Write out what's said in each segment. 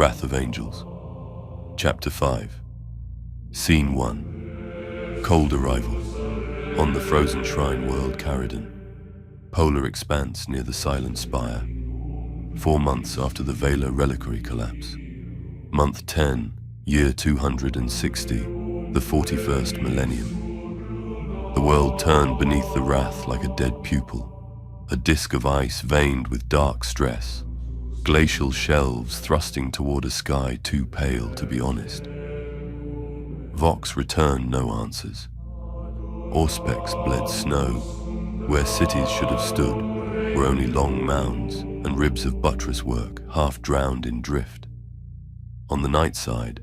Wrath of Angels. Chapter 5. Scene 1. Cold arrival. On the frozen shrine world Kharidan. Polar expanse near the Silent Spire. 4 months after the Vela reliquary collapse. Month 10, year 260, the 41st millennium. The world turned beneath the wrath like a dead pupil, a disk of ice veined with dark stress, glacial shelves thrusting toward a sky too pale to be honest. Vox returned no answers. Auspex bled snow. Where cities should have stood were only long mounds and ribs of buttress work half drowned in drift. On the night side,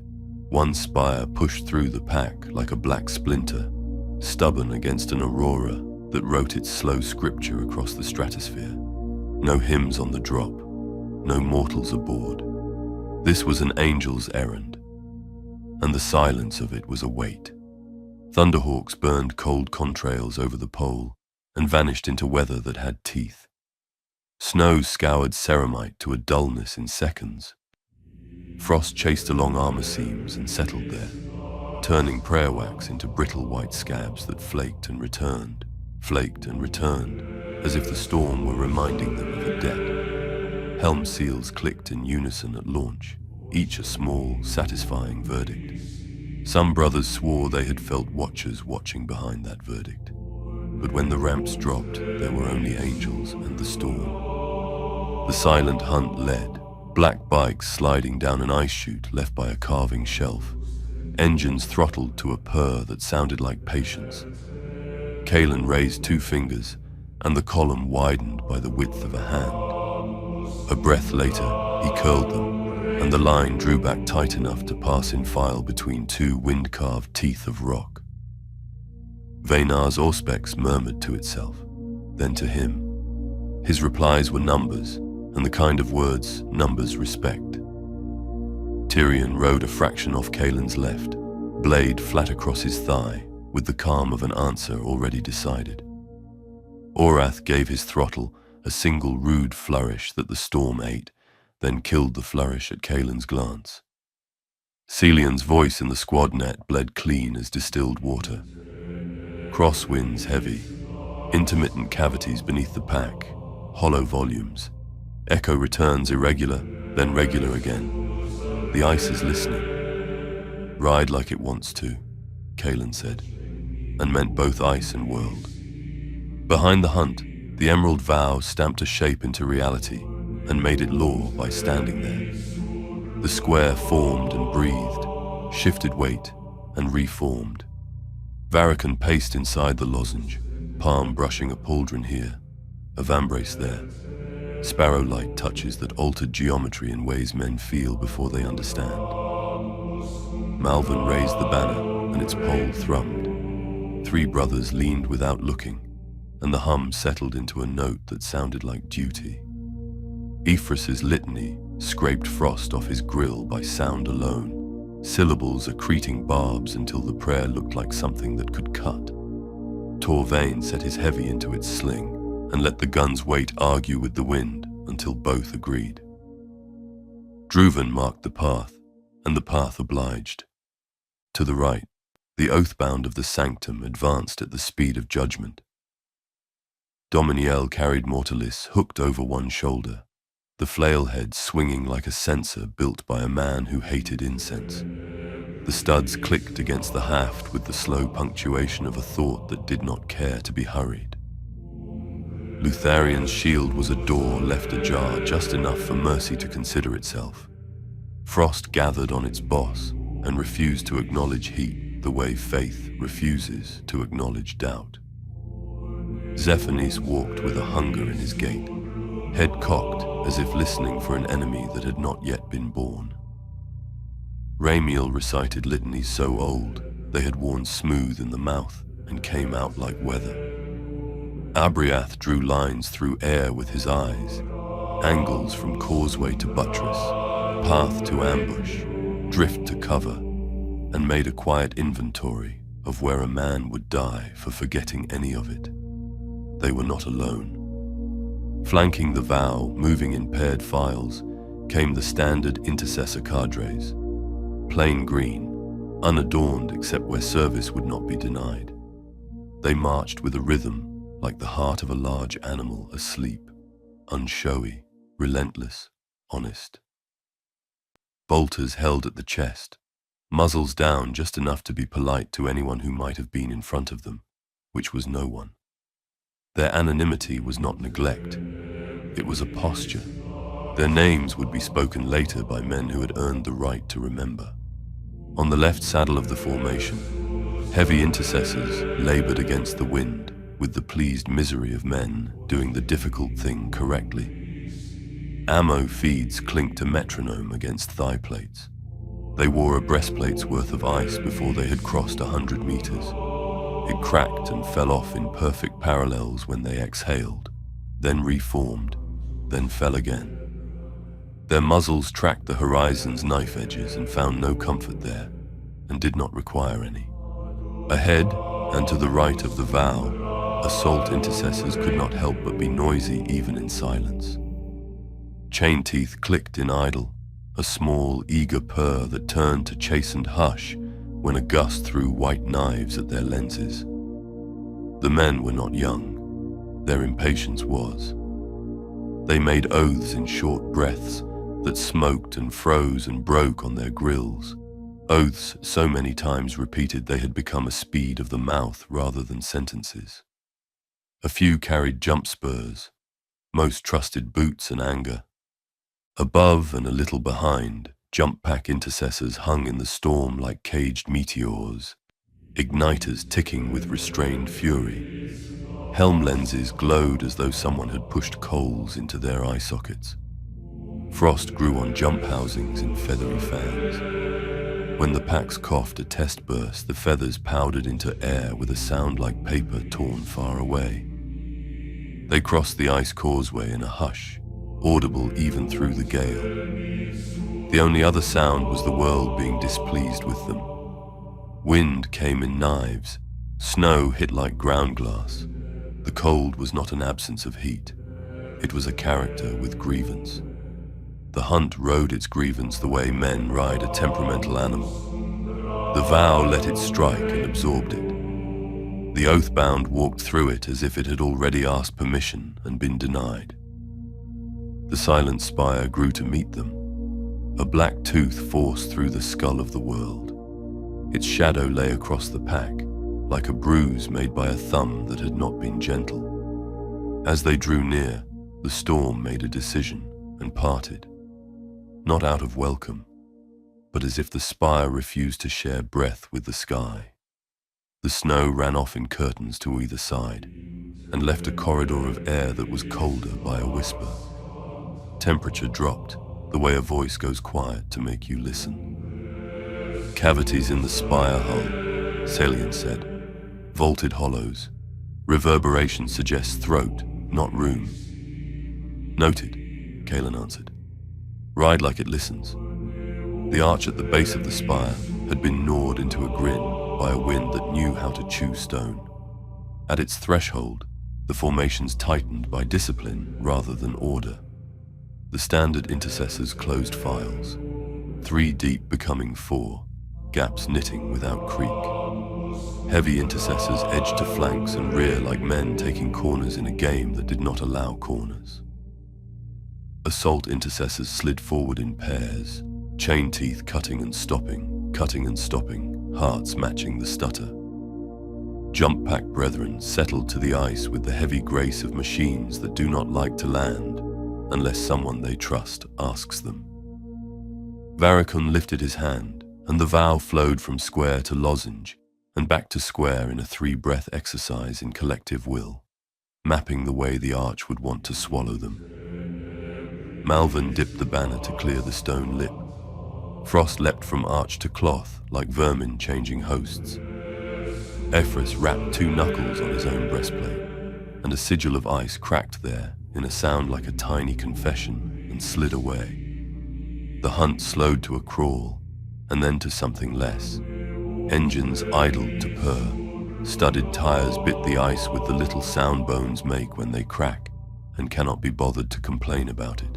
one spire pushed through the pack like a black splinter, stubborn against an aurora that wrote its slow scripture across the stratosphere. No hymns on the drop, no mortals aboard. This was an angel's errand, and the silence of it was a weight. Thunderhawks burned cold contrails over the pole and vanished into weather that had teeth. Snow scoured ceramite to a dullness in seconds. Frost chased along armor seams and settled there, turning prayer wax into brittle white scabs that flaked and returned, as if the storm were reminding them of a debt. Helm seals clicked in unison at launch, each a small, satisfying verdict. Some brothers swore they had felt watchers watching behind that verdict. But when the ramps dropped, there were only angels and the storm. The silent hunt led, black bikes sliding down an ice chute left by a carving shelf, engines throttled to a purr that sounded like patience. Kalen raised 2 fingers, and the column widened by the width of a hand. A breath later, he curled them, and the line drew back tight enough to pass in file between 2 wind-carved teeth of rock. Vaynar's Auspex murmured to itself, then to him. His replies were numbers, and the kind of words numbers respect. Tyrion rode a fraction off Kalen's left, blade flat across his thigh, with the calm of an answer already decided. Orath gave his throttle a single rude flourish that the storm ate, then killed the flourish at Kalen's glance. Celion's voice in the squad net bled clean as distilled water. Crosswinds heavy, intermittent cavities beneath the pack, hollow volumes. Echo returns irregular, then regular again. The ice is listening. Ride like it wants to, Kalen said, and meant both ice and world. Behind the hunt, the Emerald Vow stamped a shape into reality and made it law by standing there. The square formed and breathed, shifted weight, and reformed. Varrican paced inside the lozenge, palm brushing a pauldron here, a vambrace there. Sparrow-like touches that altered geometry in ways men feel before they understand. Malvern raised the banner, and its pole thrummed. 3 brothers leaned without looking, and the hum settled into a note that sounded like duty. Ephraim's litany scraped frost off his grill by sound alone, syllables accreting barbs until the prayer looked like something that could cut. Torvain set his heavy into its sling, and let the gun's weight argue with the wind until both agreed. Druvan marked the path, and the path obliged. To the right, the Oathbound of the Sanctum advanced at the speed of judgment. Dominiel carried Mortalis hooked over one shoulder, the flail head swinging like a censer built by a man who hated incense. The studs clicked against the haft with the slow punctuation of a thought that did not care to be hurried. Lutharian's shield was a door left ajar just enough for mercy to consider itself. Frost gathered on its boss and refused to acknowledge heat the way faith refuses to acknowledge doubt. Zephanis walked with a hunger in his gait, head cocked as if listening for an enemy that had not yet been born. Ramiel recited litanies so old they had worn smooth in the mouth and came out like weather. Abriath drew lines through air with his eyes, angles from causeway to buttress, path to ambush, drift to cover, and made a quiet inventory of where a man would die for forgetting any of it. They were not alone. Flanking the vow, moving in paired files, came the standard intercessor cadres, plain green, unadorned except where service would not be denied. They marched with a rhythm like the heart of a large animal asleep, unshowy, relentless, honest. Bolters held at the chest, muzzles down just enough to be polite to anyone who might have been in front of them, which was no one. Their anonymity was not neglect, it was a posture. Their names would be spoken later by men who had earned the right to remember. On the left saddle of the formation, heavy intercessors labored against the wind, with the pleased misery of men doing the difficult thing correctly. Ammo feeds clinked a metronome against thigh plates. They wore a breastplate's worth of ice before they had crossed 100 meters. It cracked and fell off in perfect parallels when they exhaled, then reformed, then fell again. Their muzzles tracked the horizon's knife edges and found no comfort there, and did not require any. Ahead, and to the right of the vow, assault intercessors could not help but be noisy even in silence. Chain teeth clicked in idle, a small, eager purr that turned to chastened hush when a gust threw white knives at their lenses. The men were not young, their impatience was. They made oaths in short breaths that smoked and froze and broke on their grills, oaths so many times repeated they had become a speed of the mouth rather than sentences. A few carried jump spurs, most trusted boots and anger. Above and a little behind, jump pack intercessors hung in the storm like caged meteors, igniters ticking with restrained fury. Helm lenses glowed as though someone had pushed coals into their eye sockets. Frost grew on jump housings in feathery fans. When the packs coughed a test burst, the feathers powdered into air with a sound like paper torn far away. They crossed the ice causeway in a hush, audible even through the gale. The only other sound was the world being displeased with them. Wind came in knives, snow hit like ground glass. The cold was not an absence of heat. It was a character with grievance. The hunt rode its grievance the way men ride a temperamental animal. The vow let it strike and absorbed it. The Oathbound walked through it as if it had already asked permission and been denied. The Silent Spire grew to meet them, a black tooth forced through the skull of the world. Its shadow lay across the pack, like a bruise made by a thumb that had not been gentle. As they drew near, the storm made a decision and parted. Not out of welcome, but as if the spire refused to share breath with the sky. The snow ran off in curtains to either side, and left a corridor of air that was colder by a whisper. Temperature dropped, the way a voice goes quiet to make you listen. Cavities in the spire hull, Salient said. Vaulted hollows. Reverberation suggests throat, not room. Noted, Kalen answered. Ride like it listens. The arch at the base of the spire had been gnawed into a grin by a wind that knew how to chew stone. At its threshold, the formations tightened by discipline rather than order. The standard intercessors closed files, 3 deep becoming 4, gaps knitting without creak. Heavy intercessors edged to flanks and rear like men taking corners in a game that did not allow corners. Assault intercessors slid forward in pairs, chain teeth cutting and stopping, hearts matching the stutter. Jump pack brethren settled to the ice with the heavy grace of machines that do not like to land unless someone they trust asks them. Varikun lifted his hand, and the vow flowed from square to lozenge and back to square in a 3-breath exercise in collective will, mapping the way the arch would want to swallow them. Malvern dipped the banner to clear the stone lip. Frost leapt from arch to cloth like vermin changing hosts. Ephraim rapped 2 knuckles on his own breastplate, and a sigil of ice cracked there in a sound like a tiny confession and slid away. The hunt slowed to a crawl, and then to something less. Engines idled to purr. Studded tires bit the ice with the little sound bones make when they crack, and cannot be bothered to complain about it.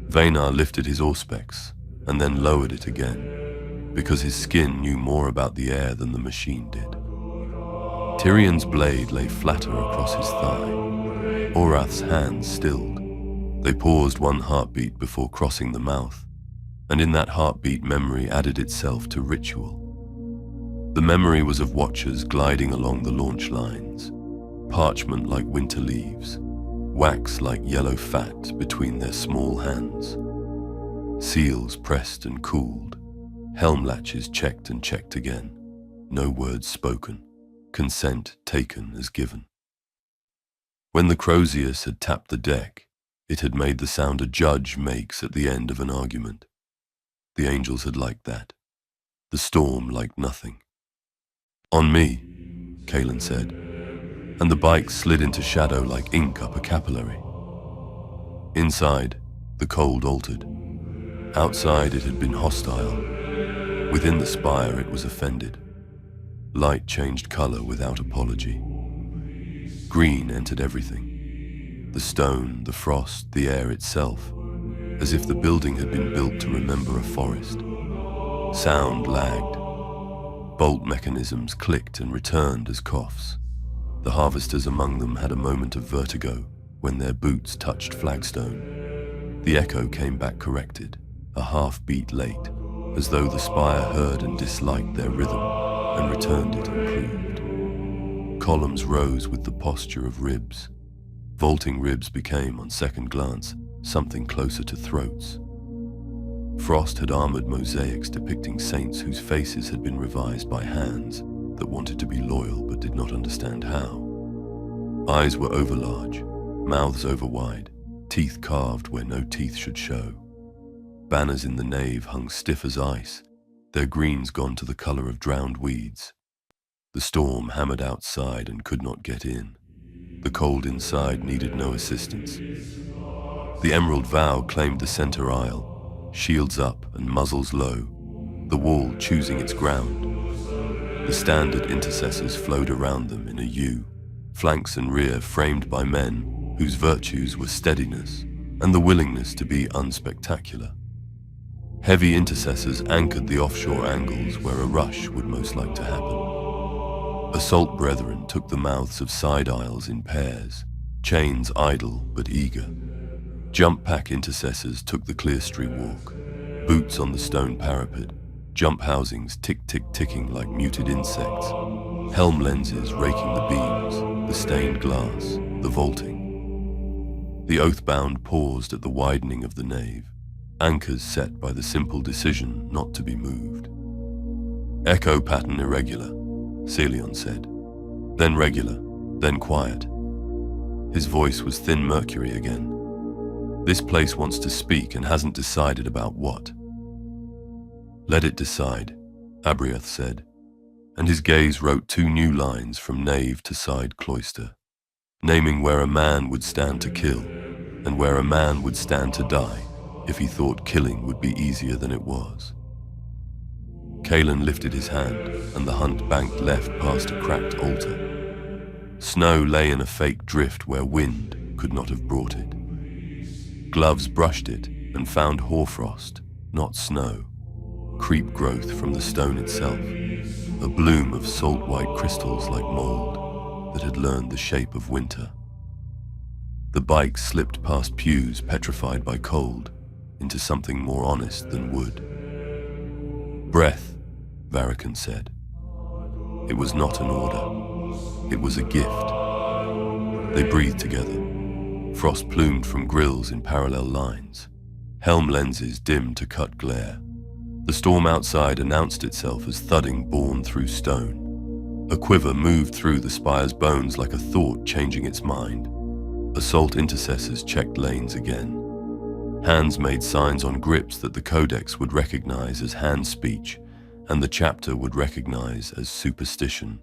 Vaynar lifted his auspex and then lowered it again, because his skin knew more about the air than the machine did. Tyrion's blade lay flatter across his thigh. Orath's hands stilled. They paused one heartbeat before crossing the mouth, and in that heartbeat memory added itself to ritual. The memory was of watchers gliding along the launch lines, parchment like winter leaves, wax like yellow fat between their small hands. Seals pressed and cooled, helm latches checked and checked again, no words spoken, consent taken as given. When the Crozius had tapped the deck, it had made the sound a judge makes at the end of an argument. The angels had liked that. The storm liked nothing. "On me," Kaelin said, and the bike slid into shadow like ink up a capillary. Inside, the cold altered. Outside, it had been hostile. Within the spire, it was offended. Light changed color without apology. Green entered everything. The stone, the frost, the air itself, as if the building had been built to remember a forest. Sound lagged. Bolt mechanisms clicked and returned as coughs. The harvesters among them had a moment of vertigo when their boots touched flagstone. The echo came back corrected, a half-beat late, as though the spire heard and disliked their rhythm and returned it improved. Columns rose with the posture of ribs. Vaulting ribs became, on second glance, something closer to throats. Frost had armored mosaics depicting saints whose faces had been revised by hands that wanted to be loyal but did not understand how. Eyes were overlarge, mouths overwide, teeth carved where no teeth should show. Banners in the nave hung stiff as ice, their greens gone to the color of drowned weeds. The storm hammered outside and could not get in. The cold inside needed no assistance. The Emerald Vow claimed the center aisle, shields up and muzzles low, the wall choosing its ground. The standard intercessors flowed around them in a U, flanks and rear framed by men whose virtues were steadiness and the willingness to be unspectacular. Heavy intercessors anchored the offshore angles where a rush would most like to happen. Assault brethren took the mouths of side aisles in pairs, chains idle but eager. Jump pack intercessors took the clerestory walk, boots on the stone parapet, jump housings tick-tick-ticking like muted insects, helm lenses raking the beams, the stained glass, the vaulting. The Oathbound paused at the widening of the nave, anchors set by the simple decision not to be moved. Echo pattern irregular, Celion said. Then regular, then quiet. His voice was thin mercury again. This place wants to speak and hasn't decided about what. Let it decide, Abriath said, and his gaze wrote 2 new lines from nave to side cloister, naming where a man would stand to kill and where a man would stand to die if he thought killing would be easier than it was. Kaelin lifted his hand, and the hunt banked left past a cracked altar. Snow lay in a fake drift where wind could not have brought it. Gloves brushed it and found hoarfrost, not snow, creep growth from the stone itself, a bloom of salt-white crystals like mold that had learned the shape of winter. The bike slipped past pews petrified by cold into something more honest than wood. Breath, Varikan said. It was not an order. It was a gift. They breathed together. Frost plumed from grills in parallel lines. Helm lenses dimmed to cut glare. The storm outside announced itself as thudding born through stone. A quiver moved through the spire's bones like a thought changing its mind. Assault intercessors checked lanes again. Hands made signs on grips that the codex would recognize as hand speech and the chapter would recognize as superstition.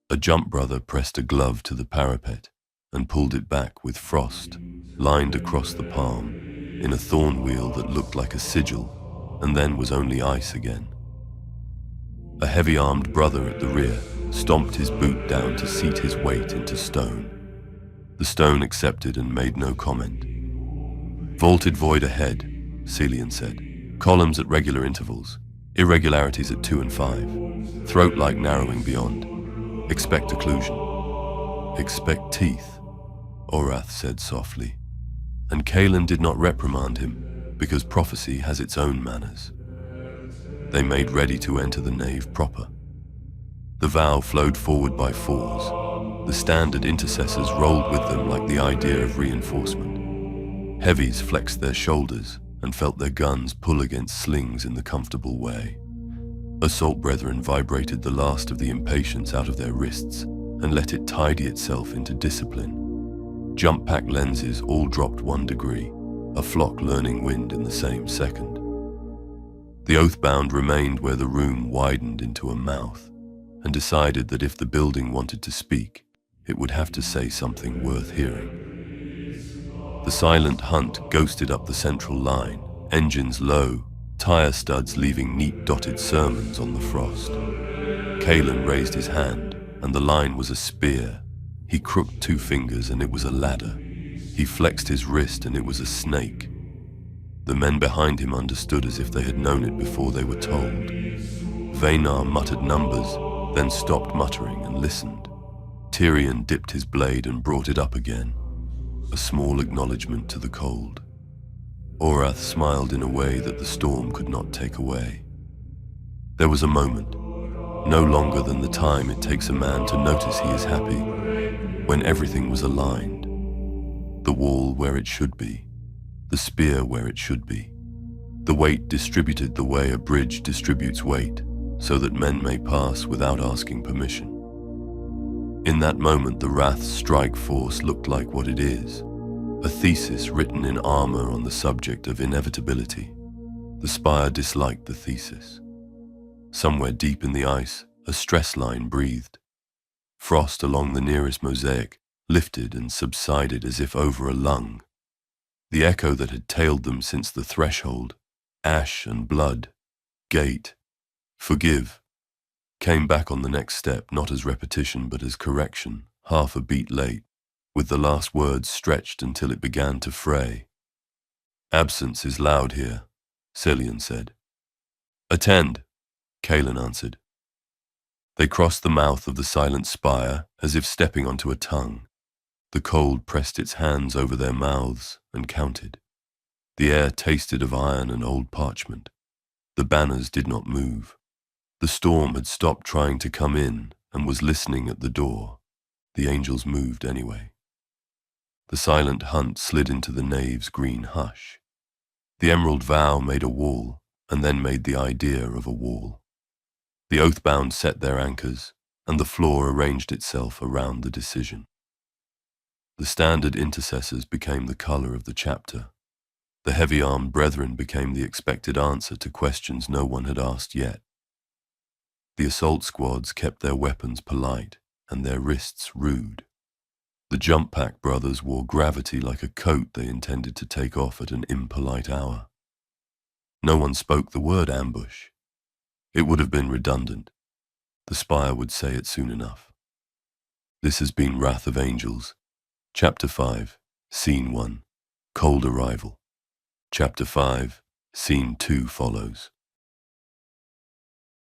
A jump brother pressed a glove to the parapet and pulled it back with frost, lined across the palm, in a thorn wheel that looked like a sigil and then was only ice again. A heavy-armed brother at the rear stomped his boot down to seat his weight into stone. The stone accepted and made no comment. Vaulted void ahead, Celian said. Columns at regular intervals, irregularities at 2 and 5, throat-like narrowing beyond. Expect occlusion. Expect teeth, Orath said softly. And Kalen did not reprimand him, because prophecy has its own manners. They made ready to enter the nave proper. The vow flowed forward by fours. The standard intercessors rolled with them like the idea of reinforcement. Heavies flexed their shoulders and felt their guns pull against slings in the comfortable way. Assault brethren vibrated the last of the impatience out of their wrists and let it tidy itself into discipline. Jump pack lenses all dropped 1 degree, a flock learning wind in the same second. The Oathbound remained where the room widened into a mouth and decided that if the building wanted to speak, it would have to say something worth hearing. The silent hunt ghosted up the central line, engines low, tire studs leaving neat dotted sermons on the frost. Kalen raised his hand, and the line was a spear. He crooked 2 fingers, and it was a ladder. He flexed his wrist, and it was a snake. The men behind him understood as if they had known it before they were told. Vaynar muttered numbers, then stopped muttering and listened. Tyrion dipped his blade and brought it up again, a small acknowledgement to the cold. Orath smiled in a way that the storm could not take away. There was a moment, no longer than the time it takes a man to notice he is happy, when everything was aligned. The wall where it should be, the spear where it should be. The weight distributed the way a bridge distributes weight, so that men may pass without asking permission. In that moment, the Wrath's strike force looked like what it is, a thesis written in armor on the subject of inevitability. The spire disliked the thesis. Somewhere deep in the ice, a stress line breathed. Frost along the nearest mosaic lifted and subsided as if over a lung. The echo that had tailed them since the threshold, ash and blood, gate, forgive, came back on the next step, not as repetition but as correction, half a beat late, with the last words stretched until it began to fray. Absence is loud here, Celian said. Attend, Kalen answered. They crossed the mouth of the Silent Spire as if stepping onto a tongue. The cold pressed its hands over their mouths and counted. The air tasted of iron and old parchment. The banners did not move. The storm had stopped trying to come in and was listening at the door. The angels moved anyway. The silent hunt slid into the nave's green hush. The emerald vow made a wall, and then made the idea of a wall. The Oathbound set their anchors, and the floor arranged itself around the decision. The standard intercessors became the color of the chapter. The heavy-armed brethren became the expected answer to questions no one had asked yet. The assault squads kept their weapons polite and their wrists rude. The jump pack brothers wore gravity like a coat they intended to take off at an impolite hour. No one spoke the word ambush. It would have been redundant. The spire would say it soon enough. This has been Wrath of Angels, Chapter 5, Scene 1, Cold Arrival. Chapter 5, Scene 2 follows.